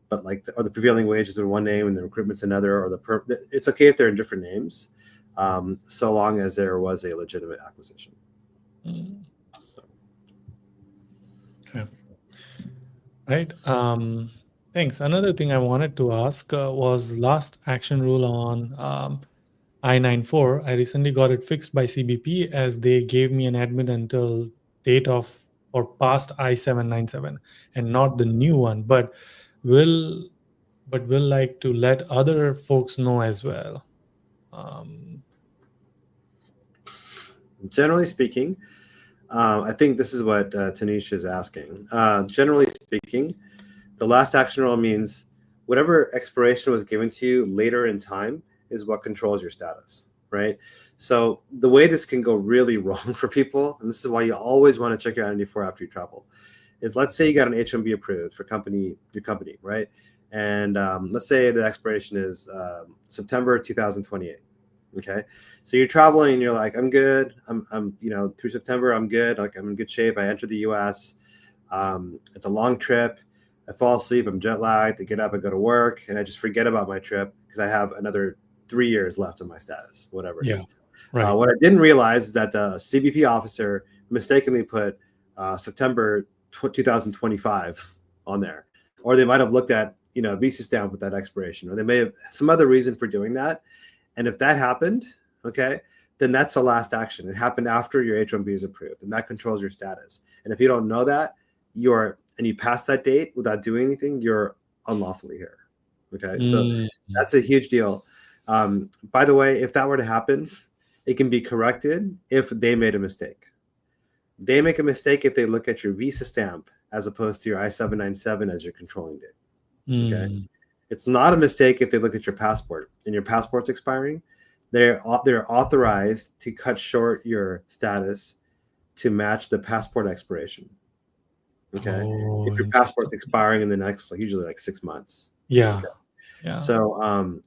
but or the prevailing wage is in one name and the recruitment's another, or it's okay if they're in different names, so long as there was a legitimate acquisition. So. Okay. Right. Thanks. Another thing I wanted to ask was last action rule on I-94. I recently got it fixed by CBP as they gave me an admin until date of or past I-797 and not the new one, but will like to let other folks know as well. Generally speaking, I think this is what Tanisha is asking. Generally speaking, the last action rule means whatever expiration was given to you later in time is what controls your status, right? So the way this can go really wrong for people, and this is why you always want to check your I-94 after you travel, is let's say you got an H1B approved for your company, right? And let's say the expiration is September 2028. Okay, so you're traveling and you're like, I'm good. I'm through September, I'm good. Like I'm in good shape. I enter the U.S. It's a long trip. I fall asleep. I'm jet lagged. I get up. I go to work, and I just forget about my trip because I have another 3 years left on my status, whatever it is. Right. What I didn't realize is that the CBP officer mistakenly put September 2025 on there, or they might have looked at a visa stamp with that expiration, or they may have some other reason for doing that. And if that happened, okay, then that's the last action. It happened after your H1B is approved, and that controls your status. And if you don't know that, and you pass that date without doing anything, you're unlawfully here. Okay, so that's a huge deal. By the way, if that were to happen, it can be corrected if they made a mistake. They make a mistake if they look at your visa stamp as opposed to your I-797 as your controlling date. Okay. It's not a mistake if they look at your passport and your passport's expiring. They're authorized to cut short your status to match the passport expiration. Okay, if your passport's expiring in the next, usually 6 months. Yeah, okay. Yeah. So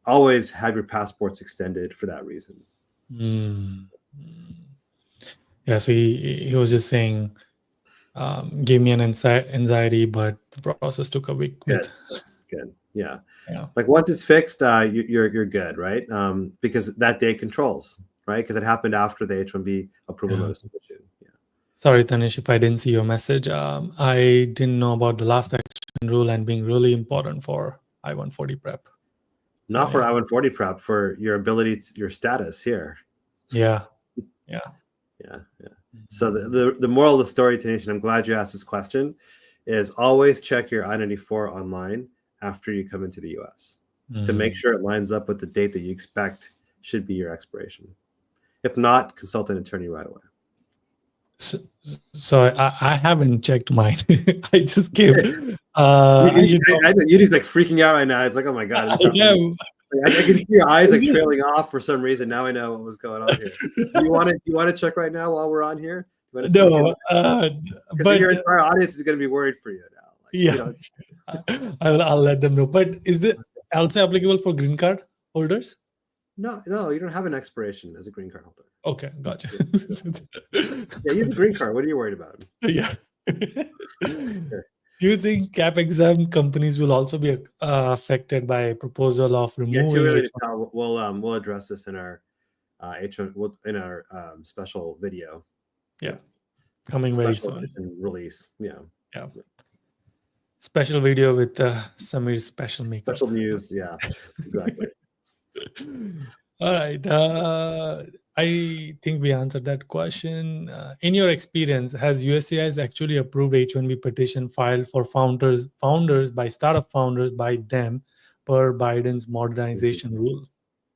always have your passports extended for that reason. Yeah. So he was just saying, gave me an anxiety, but the process took a week. Good. Yeah. Like once it's fixed, you're good, right? Because that date controls, right? Because it happened after the H1B approval notice was issued. Yeah. Sorry, Tanish, if I didn't see your message. I didn't know about the last action rule and being really important for I-140 prep. Not for I-140 prep, for your ability, your status here. Yeah. So the moral of the story, Tanish, and I'm glad you asked this question, is always check your I-94 online after you come into the U.S. to make sure it lines up with the date that you expect should be your expiration. If not, consult an attorney right away. So I haven't checked mine. I just gave. Yudi's like freaking out right now. It's like, oh my god! I can see your eyes trailing off for some reason. Now I know what was going on here. You want to check right now while we're on here? No, but your entire audience is going to be worried for you now. I'll let them know. But is it also applicable for green card holders? No, you don't have an expiration as a green card holder. Okay, gotcha. Yeah, you have a green card. What are you worried about? Yeah. Do you think cap exam companies will also be affected by proposal of Yeah, too removing early to H1? tell. We'll address this in our H1 in our special video. Yeah, coming very Special soon. edition release. Yeah. Yeah, special video with Samir's special makeup. Special news. Yeah, exactly. All right. I think we answered that question. In your experience, has USCIS actually approved H1B petition filed for founders by startup founders by them per Biden's modernization rule?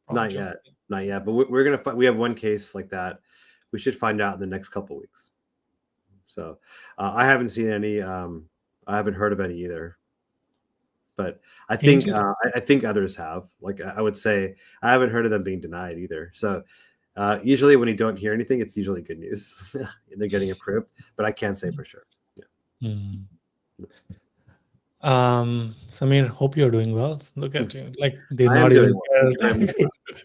From Not John. yet. Not yet. But we're gonna we have one case like that. We should find out in the next couple of weeks. So I haven't seen any. I haven't heard of any either. But I think Interest. I think others have. Like I would say, I haven't heard of them being denied either. So usually when you don't hear anything, it's usually good news. They're getting approved, but I can't say for sure. Yeah. Hmm. Samir, hope you're doing well. Look at you. Like they're I am not doing even well. care. Thank you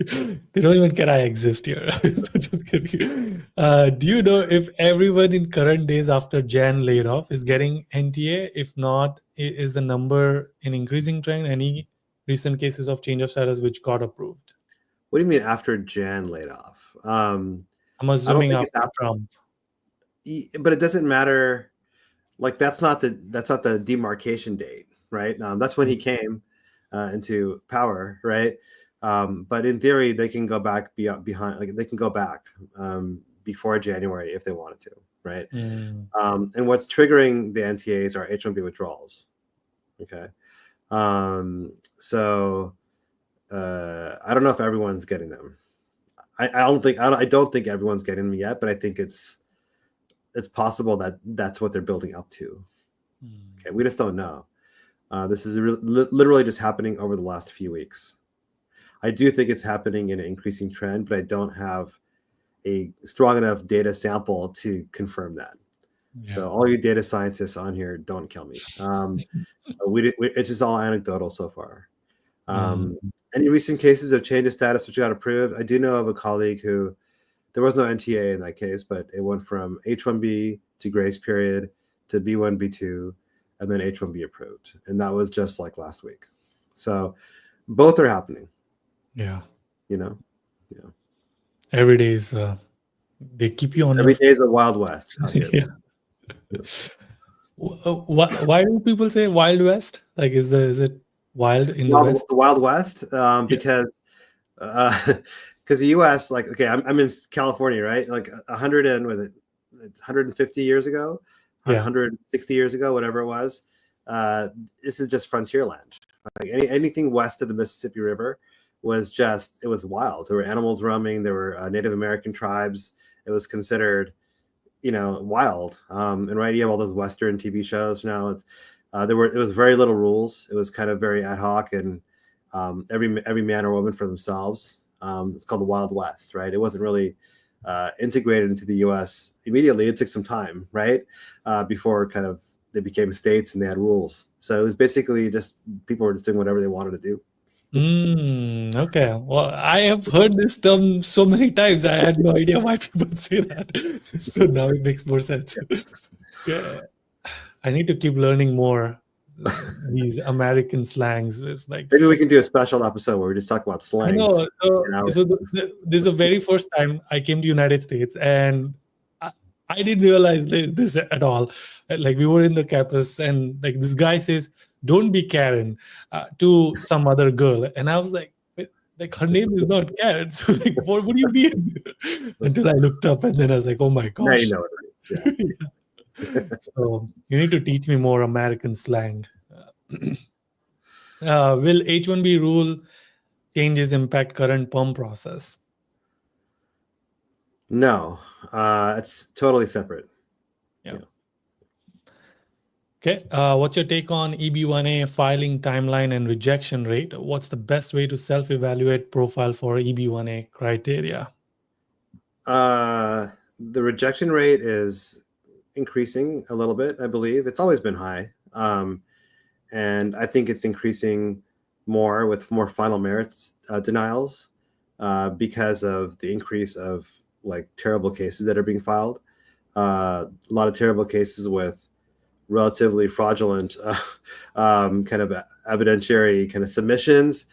very much. They don't even care I exist here. So just kidding. Do you know if everyone in current days after Jan laid off is getting NTA? If not, is the number in increasing trend? Any recent cases of change of status which got approved? What do you mean after Jan laid off? I'm I don't assuming think after it's after, Trump. but it doesn't matter. Like that's not the demarcation date, right? That's when he came into power, right? But in theory, they can go back behind, like they can go back before January if they wanted to, right? Mm. And what's triggering the NTAs are H1B withdrawals. Okay, so I don't know if everyone's getting them. I don't think everyone's getting them yet, but I think it's possible that that's what they're building up to. Okay, we just don't know. This is literally just happening over the last few weeks. I do think it's happening in an increasing trend, but I don't have a strong enough data sample to confirm that. Yeah. So all you data scientists on here, don't kill me. It's just all anecdotal so far. Any recent cases of change of status which got approved? I do know of a colleague who there was no NTA in that case, but it went from H1B to grace period to B1, B2, and then H1B approved. And that was just like last week. So both are happening. Yeah. You know? Yeah. Every day is they keep you on every your day is a Wild West out here. Yeah. Why do people say Wild West? Like, is it wild in the West? The Wild West, because the U.S. like okay, I'm in California, right? Like 150 years ago, 160 years ago, whatever it was. This is just frontier land. Like anything west of the Mississippi River was wild. There were animals roaming. There were Native American tribes. It was considered, wild. And right, you have all those Western TV shows now. It was very little rules. It was kind of very ad hoc, and every man or woman for themselves. It's called the Wild West, right? It wasn't really integrated into the U.S. immediately. It took some time, right, before kind of they became states and they had rules. So it was basically just people were just doing whatever they wanted to do. Okay. Well, I have heard this term so many times. I had no idea why people say that. So now it makes more sense. Yeah. I need to keep learning more these American slangs. It's like maybe we can do a special episode where we just talk about slangs. I know. So this is the very first time I came to United States, and I didn't realize this at all. Like we were in the campus, and like this guy says, "Don't be Karen," to some other girl, and I was like, like her name is not Karen. So like, what do you mean? Until I looked up, and then I was like, oh my gosh. Now you know it, right? Yeah. So you need to teach me more American slang. Will H1B rule changes impact current perm process? No, it's totally separate. Yeah. Okay. What's your take on EB1A filing timeline and rejection rate? What's the best way to self-evaluate profile for EB1A criteria? The rejection rate is increasing a little bit, I believe. It's always been high. And I think it's increasing more with more final merits denials because of the increase of like terrible cases that are being filed. A lot of terrible cases with relatively fraudulent kind of evidentiary kind of submissions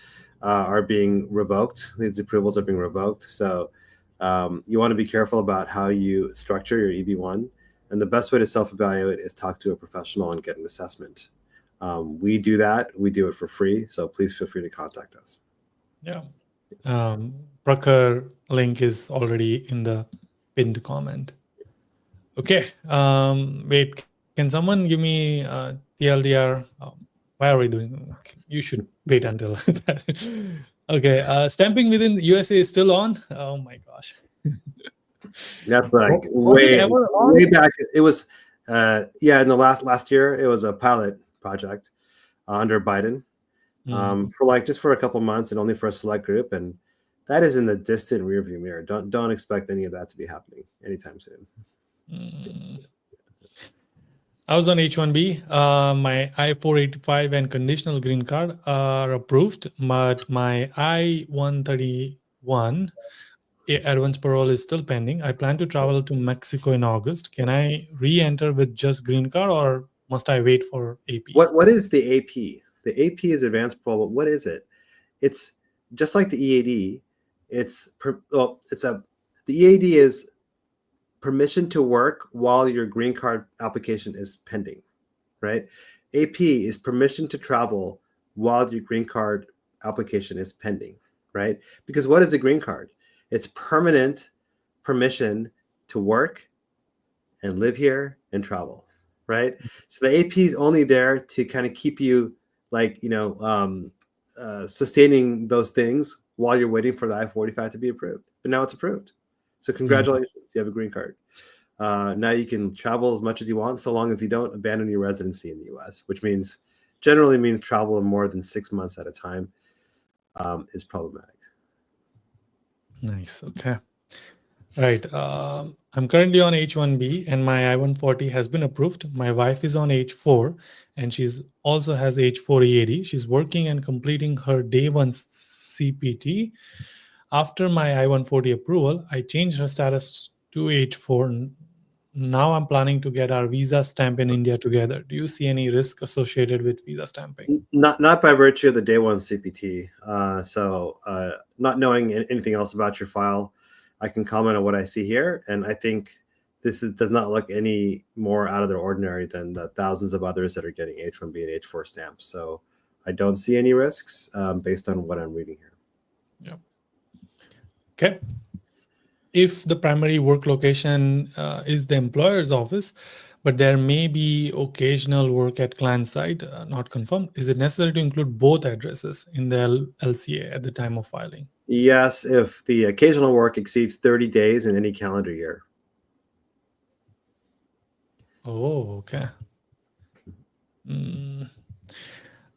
are being revoked. These approvals are being revoked. So you want to be careful about how you structure your EB1. And the best way to self-evaluate is talk to a professional and get an assessment. We do that. We do it for free. So please feel free to contact us. Yeah. Prakhar link is already in the pinned comment. Okay. Wait, can someone give me TLDR? Why are we doing? You should wait until that. Okay. Stamping within the USA is still on. Oh my gosh. That's like Was it ever on? way back. It was, in the last year, it was a pilot project under Biden for a couple months and only for a select group. And that is in the distant rearview mirror. Don't expect any of that to be happening anytime soon. I was on H1B. My I-485 and conditional green card are approved, but my I-131 advance parole is still pending. I plan to travel to Mexico in August. Can I re-enter with just green card, or must I wait for AP? What is the AP? The AP is advanced parole, but what is it? It's just like the EAD. The EAD is permission to work while your green card application is pending, right? AP is permission to travel while your green card application is pending, right? Because what is a green card? It's permanent permission to work and live here and travel, right? So the AP is only there to kind of keep you sustaining those things while you're waiting for the I-45 to be approved. But now it's approved. So congratulations, you have a green card. Now you can travel as much as you want, so long as you don't abandon your residency in the U.S., which generally means travel more than 6 months at a time is problematic. Nice. Okay. Right. I'm currently on H1B and my I-140 has been approved. My wife is on H4 and she's also has H4 EAD. She's working and completing her day one CPT. After my I-140 approval, I changed her status to H4. Now I'm planning to get our visa stamp in India together. Do you see any risk associated with visa stamping? Not by virtue of the day one CPT. Not knowing anything else about your file, I can comment on what I see here, and I think does not look any more out of the ordinary than the thousands of others that are getting H1B and H4 stamps. So I don't see any risks based on what I'm reading here. Yeah. Okay. If the primary work location is the employer's office, but there may be occasional work at client site, not confirmed, is it necessary to include both addresses in the LCA at the time of filing? Yes, if the occasional work exceeds 30 days in any calendar year. Oh, okay.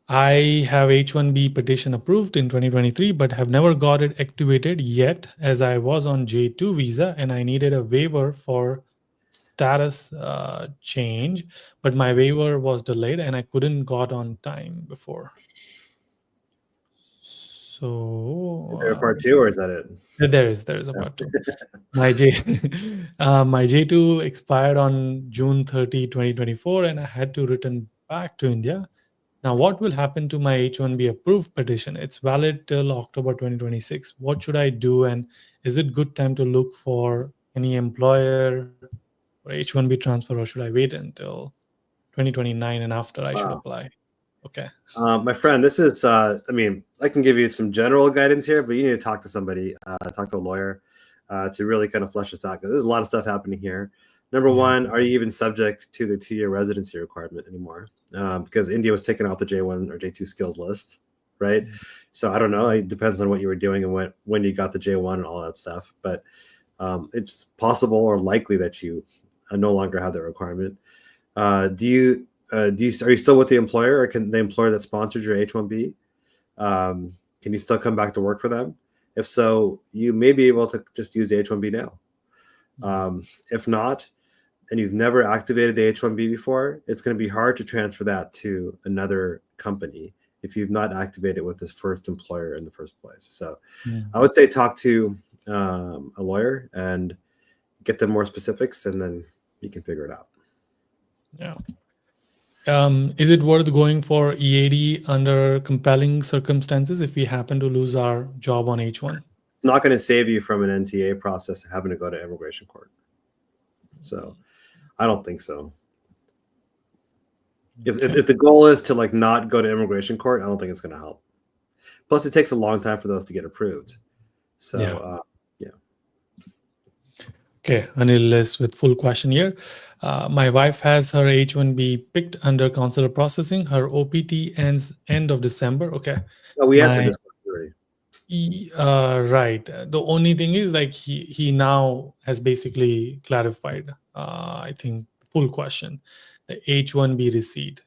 I have H1B petition approved in 2023, but have never got it activated yet, as I was on J2 visa and I needed a waiver for status change, but my waiver was delayed and I couldn't got on time before. So is there a part two, or is that it? There is a part two. My J2 expired on June 30, 2024, and I had to return back to India. Now, what will happen to my H1B approved petition? It's valid till October 2026. What should I do? And is it good time to look for any employer or H1B transfer, or should I wait until 2029 and after I should apply? Okay. My friend, this is, I can give you some general guidance here, but you need to talk to somebody, talk to a lawyer to really kind of flesh this out, because there's a lot of stuff happening here. Number one, are you even subject to the 2-year residency requirement anymore? Because India was taken off the J1 or J2 skills list, right? So I don't know. It depends on what you were doing and when you got the J1 and all that stuff. But it's possible or likely that you no longer have that requirement. Are you still with the employer, or can the employer that sponsored your H1B, can you still come back to work for them? If so, you may be able to just use the H1B now. If not, and you've never activated the H1B before, it's going to be hard to transfer that to another company if you've not activated with this first employer in the first place. So I would say talk to a lawyer and get them more specifics, and then you can figure it out. Yeah. Is it worth going for EAD under compelling circumstances if we happen to lose our job on H1? It's not going to save you from an NTA process and having to go to immigration court. So I don't think so. If the goal is to like not go to immigration court, I don't think it's going to help. Plus, it takes a long time for those to get approved. So yeah. Okay, Anil is with full question here. My wife has her H1B picked under consular processing. Her OPT ends end of December. Okay. Oh, we answered this question already. Right. The only thing is like he now has basically clarified, I think, the full question. The H1B receipt.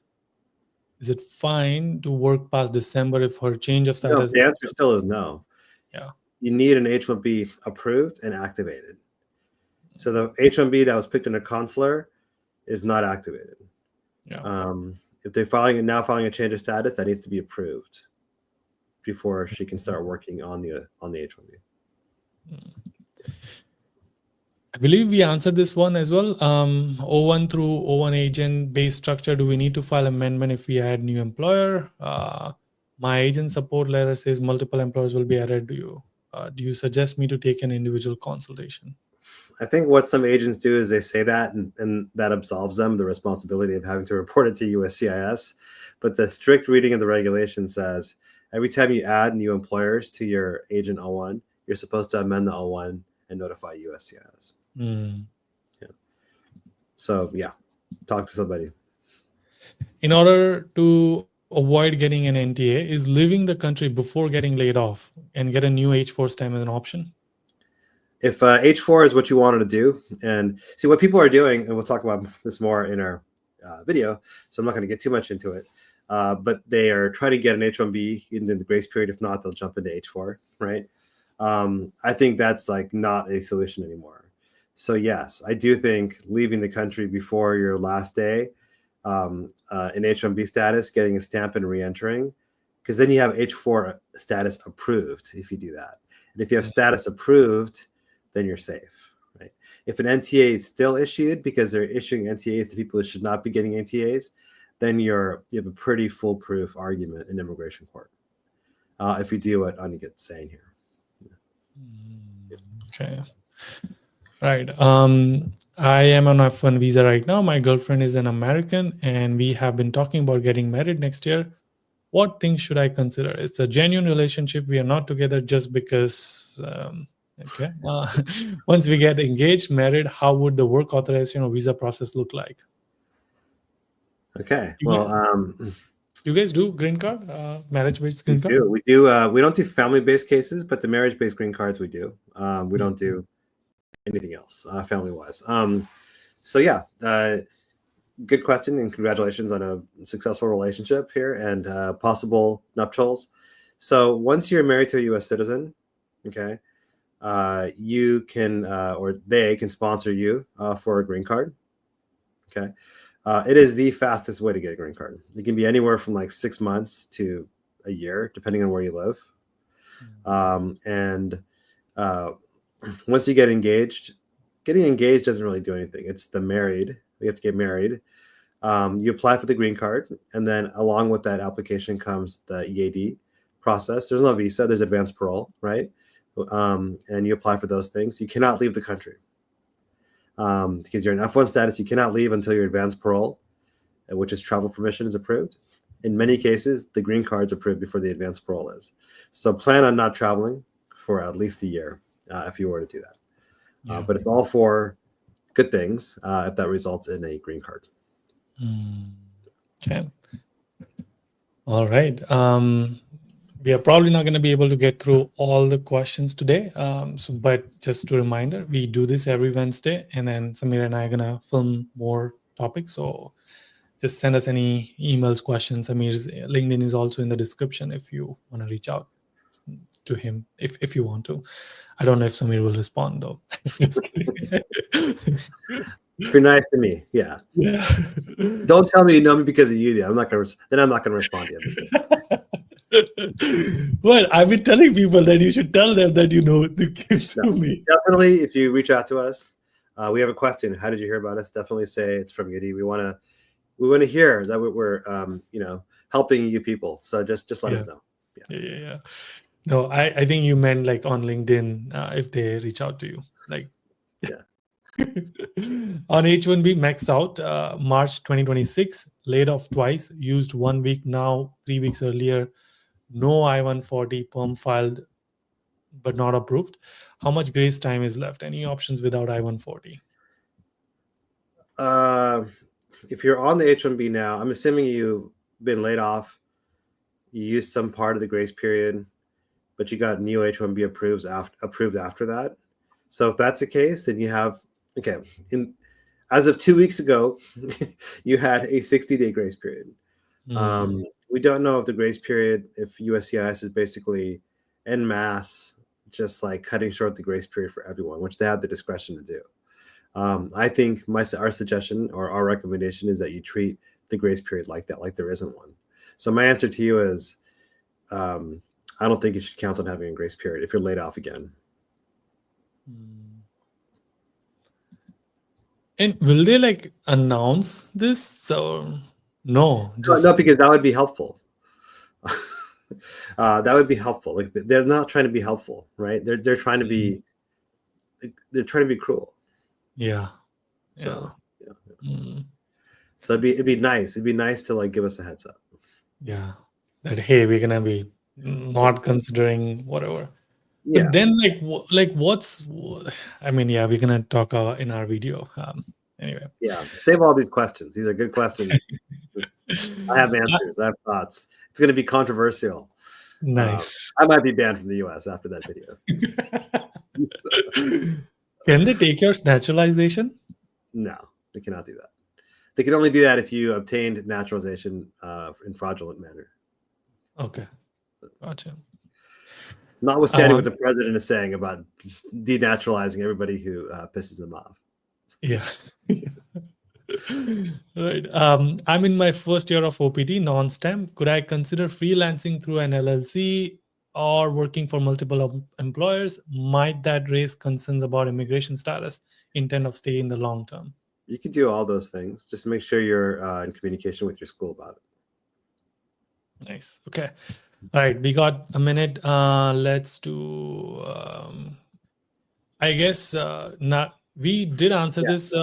Is it fine to work past December if her change of status? No, the answer still is no. Yeah. You need an H1B approved and activated. So the H1B that was picked under consular is not activated. Yeah. If they're now filing a change of status, that needs to be approved before she can start working on the H1B. I believe we answered this one as well. O1 through O1 agent based structure. Do we need to file amendment if we add new employer? My agent support letter says multiple employers will be added. Do you suggest me to take an individual consultation? I think what some agents do is they say that, and that absolves them the responsibility of having to report it to USCIS. But the strict reading of the regulation says every time you add new employers to your agent O1, you're supposed to amend the O1 and notify USCIS. Yeah. So yeah, talk to somebody. In order to avoid getting an NTA, is leaving the country before getting laid off and get a new H4 stamp as an option? If H4 is what you wanted to do, and see what people are doing, and we'll talk about this more in our video, so I'm not going to get too much into it, but they are trying to get an H1B in the grace period. If not, they'll jump into H4, right? I think that's like not a solution anymore. So yes, I do think leaving the country before your last day in H1B status, getting a stamp and re-entering, because then you have H4 status approved if you do that. And if you have status approved, then you're safe, right? If an NTA is still issued because they're issuing NTAs to people who should not be getting NTAs, then you have a pretty foolproof argument in immigration court. If you do what Aniget's saying here. Okay. Right. I am on F1 visa right now. My girlfriend is an American, and we have been talking about getting married next year. What things should I consider? It's a genuine relationship. We are not together just because. Okay. Once we get engaged, married, how would the work authorization or visa process look like? Okay. Do you guys do green card, marriage-based green card? We do. We don't do family-based cases, but the marriage-based green cards we do. We don't do anything else family-wise. So yeah, good question, and congratulations on a successful relationship here and possible nuptials. So once you're married to a U.S. citizen, okay, you can or they can sponsor you for a green card. Okay. It is the fastest way to get a green card. It can be anywhere from like 6 months to a year, depending on where you live. Once you get engaged, getting engaged doesn't really do anything. It's the married. You have to get married. You apply for the green card, and then along with that application comes the EAD process. There's no visa. There's advanced parole, right? And you apply for those things. You cannot leave the country. Because you're in F1 status, you cannot leave until your advanced parole, which is travel permission, is approved. In many cases, the green card's approved before the advanced parole is. So plan on not traveling for at least a year if you were to do that. Yeah. But it's all for good things if that results in a green card. Okay. All right. We are probably not going to be able to get through all the questions today. But just a reminder, we do this every Wednesday, and then Samir and I are going to film more topics. So just send us any emails, questions. Samir's LinkedIn is also in the description if you want to reach out to him, if you want to. I don't know if Samir will respond, though. Just kidding. If you're nice to me, yeah. Don't tell me you know me because of you. I'm not going to respond to you. Well, I've been telling people that you should tell them that you know they came to me. Definitely, if you reach out to us, we have a question. How did you hear about us? Definitely say it's from Yudi. We want to We want to hear that we're helping you people. So just let Yeah. us know. Yeah. No, I think you meant like on LinkedIn, if they reach out to you. Like Yeah. on H1B max out, March 2026, laid off twice, used 1 week now, 3 weeks earlier, no I-140 perm filed but not approved. How much grace time is left? Any options without I-140? If you're on the H1B now, I'm assuming you've been laid off. You used some part of the grace period, but you got new H1B approved after that. So if that's the case, then you have as of 2 weeks ago, you had a 60-day grace period. We don't know if the grace period, if USCIS is basically en masse, just like cutting short the grace period for everyone, which they have the discretion to do. I think our suggestion or our recommendation is that you treat the grace period like that, like there isn't one. So my answer to you is, I don't think you should count on having a grace period if you're laid off again. And will they like announce this? So no, No, because that would be helpful. That would be helpful. Like they're not trying to be helpful, right? They're trying to be cruel. Yeah. So yeah. So it'd be nice. It'd be nice to like give us a heads up. Yeah. That hey, we're gonna be not considering whatever. Yeah. But then what's I mean, yeah, we're gonna talk in our video. Anyway. Yeah. Save all these questions. These are good questions. I have answers. I have thoughts. It's gonna be controversial. Nice. I might be banned from the US after that video. Can they take your naturalization? No, they cannot do that. They can only do that if you obtained naturalization in fraudulent manner. Okay, gotcha. Notwithstanding what the president is saying about denaturalizing everybody who pisses them off. Yeah. Right. I'm in my first year of OPT, non-STEM. Could I consider freelancing through an LLC or working for multiple employers? Might that raise concerns about immigration status, intent of stay in the long term? You can do all those things. Just make sure you're in communication with your school about it. Nice. Okay. All right. We got a minute. Let's do, I guess, not. We did answer this.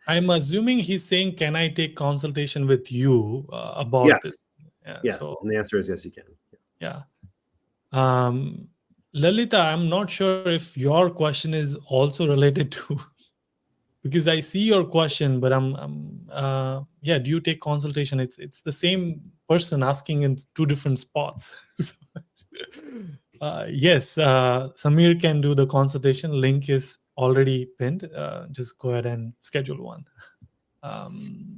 I'm assuming he's saying, can I take consultation with you about this? Yes. So, and the answer is yes, you can. Yeah. Lalita, I'm not sure if your question is also related to, because I see your question, but do you take consultation? It's the same person asking in two different spots. Yes, Samir can do the consultation. Link is already pinned. Just go ahead and schedule one.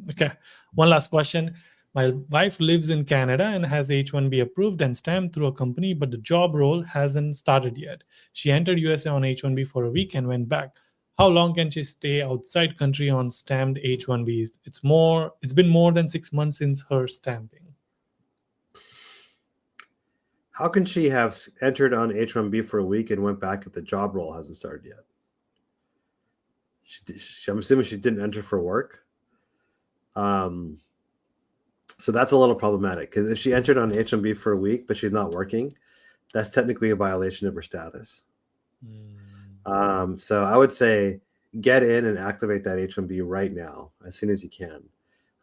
Okay, one last question. My wife lives in Canada and has H1B approved and stamped through a company, but the job role hasn't started yet. She entered USA on H1B for a week and went back. How long can she stay outside country on stamped H1Bs? It's been more than 6 months since her stamping. How can she have entered on H1B for a week and went back if the job role hasn't started yet? I'm assuming she didn't enter for work. So that's a little problematic because if she entered on H1B for a week but she's not working, that's technically a violation of her status. So I would say get in and activate that H1B right now as soon as you can.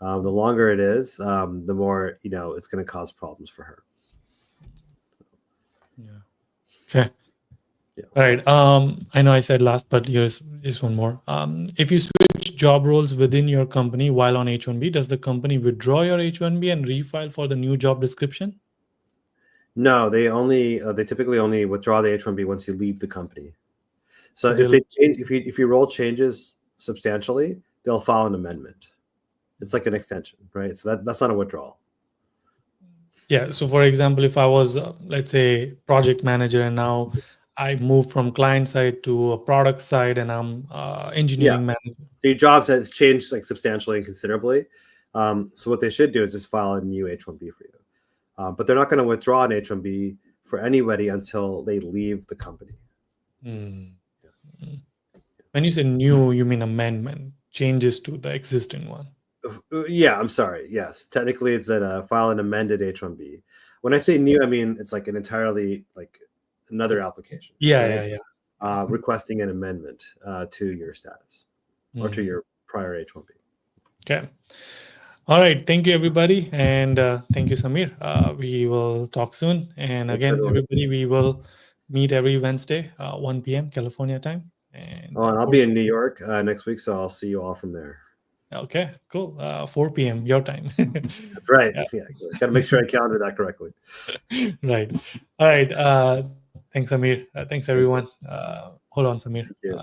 The longer it is, the more it's going to cause problems for her. Yeah. Okay. Yeah. All right. I know I said last, but here's one more. If you switch job roles within your company while on H1B, does the company withdraw your H1B and refile for the new job description? No, they typically only withdraw the H1B once you leave the company. So if your role changes substantially, they'll file an amendment. It's like an extension, right? So that's not a withdrawal. Yeah. So for example, if I was, let's say, project manager and now I moved from client side to a product side and I'm engineering manager. Your job has changed like substantially and considerably. So what they should do is just file a new H1B for you. But they're not going to withdraw an H1B for anybody until they leave the company. When you say new, you mean amendment, changes to the existing one? Yeah, I'm sorry. Yes, technically it's that file an amended H1B. When I say new, I mean it's like an entirely like another application, right? Yeah. Requesting an amendment to your status or to your prior H1B. Okay. All right. Thank you, everybody. And thank you, Samir. We will talk soon. And Thanks, again, everyone. everybody, we will meet every Wednesday, 1 p.m. California time. And Oh, and I'll be in New York next week, so I'll see you all from there. Okay, cool. 4 p.m. your time. That's right. Yeah. Yeah, got to make sure I counted that correctly. Right. All right. Thanks, Samir. Thanks, Thank everyone. you. Hold on, Samir. Thank you.